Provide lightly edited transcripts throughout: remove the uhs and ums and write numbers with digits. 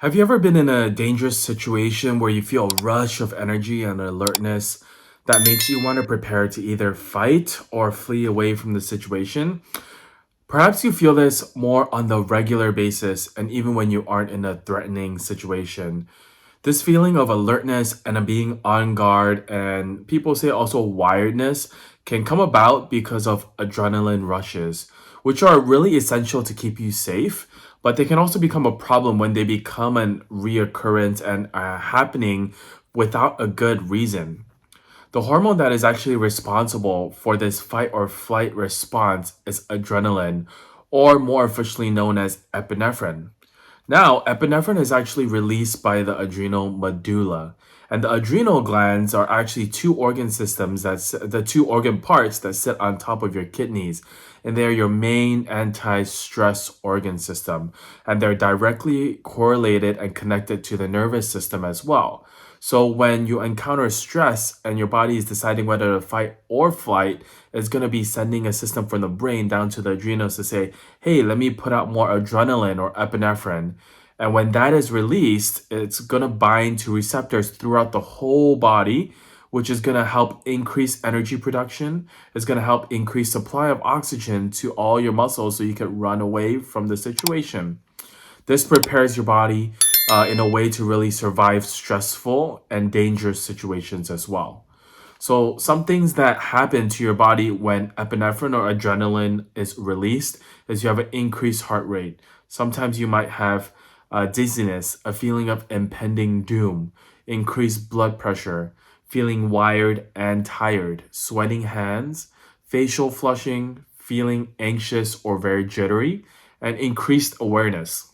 Have you ever been in a dangerous situation where you feel a rush of energy and alertness that makes you want to prepare to either fight or flee away from the situation? Perhaps you feel this more on the regular basis and even when you aren't in a threatening situation. This feeling of alertness and of being on guard, and people say also wiredness, can come about because of adrenaline rushes, which are really essential to keep you safe, but they can also become a problem when they become an reoccurrence and happening without a good reason. The hormone that is actually responsible for this fight or flight response is adrenaline, or more officially known as epinephrine. Now, epinephrine is actually released by the adrenal medulla. And the adrenal glands are actually two organ systems the two organ parts that sit on top of your kidneys. And they're your main anti-stress organ system. And they're directly correlated and connected to the nervous system as well. So when you encounter stress and your body is deciding whether to fight or flight, it's going to be sending a system from the brain down to the adrenals to say, hey, let me put out more adrenaline or epinephrine. And when that is released, it's going to bind to receptors throughout the whole body, which is going to help increase energy production. It's going to help increase supply of oxygen to all your muscles so you can run away from the situation. This prepares your body in a way to really survive stressful and dangerous situations as well. So, some things that happen to your body when epinephrine or adrenaline is released is you have an increased heart rate. Sometimes you might have dizziness, a feeling of impending doom, increased blood pressure, feeling wired and tired, sweating hands, facial flushing, feeling anxious or very jittery, and increased awareness.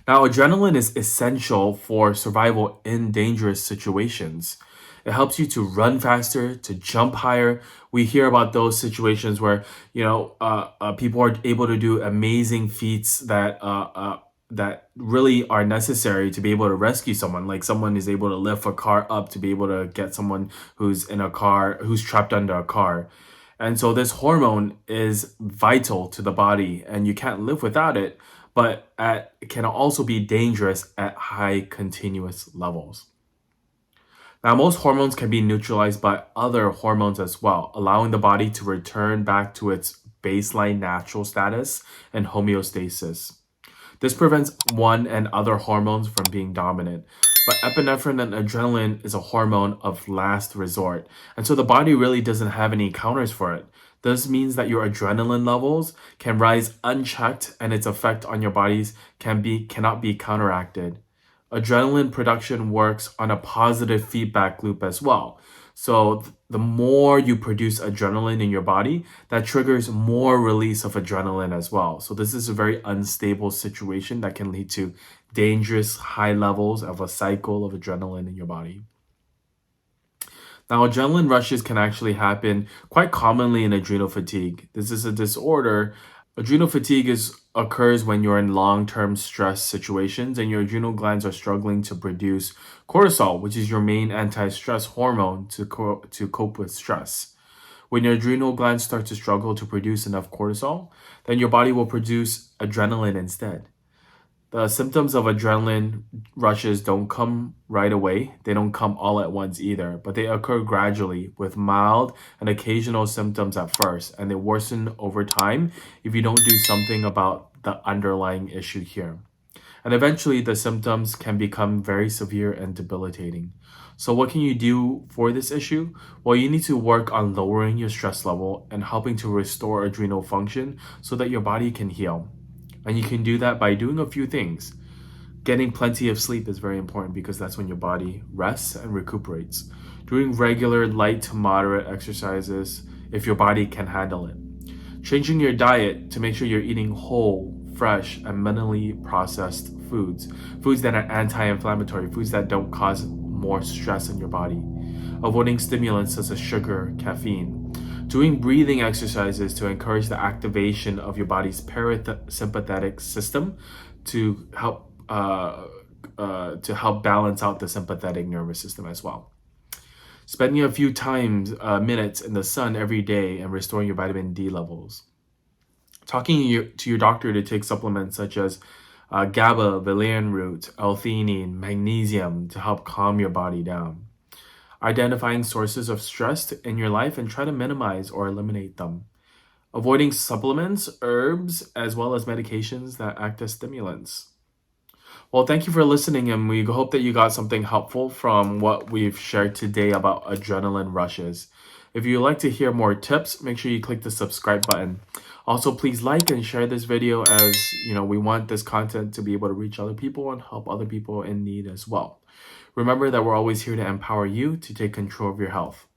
Now, adrenaline is essential for survival in dangerous situations. It helps you to run faster, to jump higher. We hear about those situations where people are able to do amazing feats that really are necessary to be able to rescue someone. Like someone is able to lift a car up to be able to get someone who's in a car, who's trapped under a car. And so this hormone is vital to the body and you can't live without it, but it can also be dangerous at high continuous levels. Now, most hormones can be neutralized by other hormones as well, allowing the body to return back to its baseline natural status and homeostasis. This prevents one and other hormones from being dominant. But epinephrine and adrenaline is a hormone of last resort. And so the body really doesn't have any counters for it. This means that your adrenaline levels can rise unchecked and its effect on your bodies cannot be counteracted. Adrenaline production works on a positive feedback loop as well. So the more you produce adrenaline in your body, that triggers more release of adrenaline as well. So this is a very unstable situation that can lead to dangerous high levels of a cycle of adrenaline in your body. Now, adrenaline rushes can actually happen quite commonly in adrenal fatigue. This is a disorder. Adrenal fatigue occurs when you're in long-term stress situations and your adrenal glands are struggling to produce cortisol, which is your main anti-stress hormone to cope with stress. When your adrenal glands start to struggle to produce enough cortisol, then your body will produce adrenaline instead. The symptoms of adrenaline rushes don't come right away. They don't come all at once either, but they occur gradually with mild and occasional symptoms at first, and they worsen over time if you don't do something about the underlying issue here. And eventually, the symptoms can become very severe and debilitating. So, what can you do for this issue? Well, you need to work on lowering your stress level and helping to restore adrenal function so that your body can heal. And you can do that by doing a few things. Getting plenty of sleep is very important because that's when your body rests and recuperates. Doing regular light to moderate exercises if your body can handle it. Changing your diet to make sure you're eating whole, fresh, and minimally processed foods. Foods that are anti-inflammatory, foods that don't cause more stress in your body. Avoiding stimulants such as sugar, caffeine. Doing breathing exercises to encourage the activation of your body's parasympathetic system to help balance out the sympathetic nervous system as well. Spending a few minutes in the sun every day and restoring your vitamin D levels. Talking to your doctor to take supplements such as GABA, valerian root, L-theanine, magnesium to help calm your body down. Identifying sources of stress in your life and try to minimize or eliminate them. Avoiding supplements, herbs, as well as medications that act as stimulants. Well, thank you for listening, and we hope that you got something helpful from what we've shared today about adrenaline rushes. If you'd like to hear more tips, make sure you click the subscribe button. Also, please like and share this video, as we want this content to be able to reach other people and help other people in need as well. Remember that we're always here to empower you to take control of your health.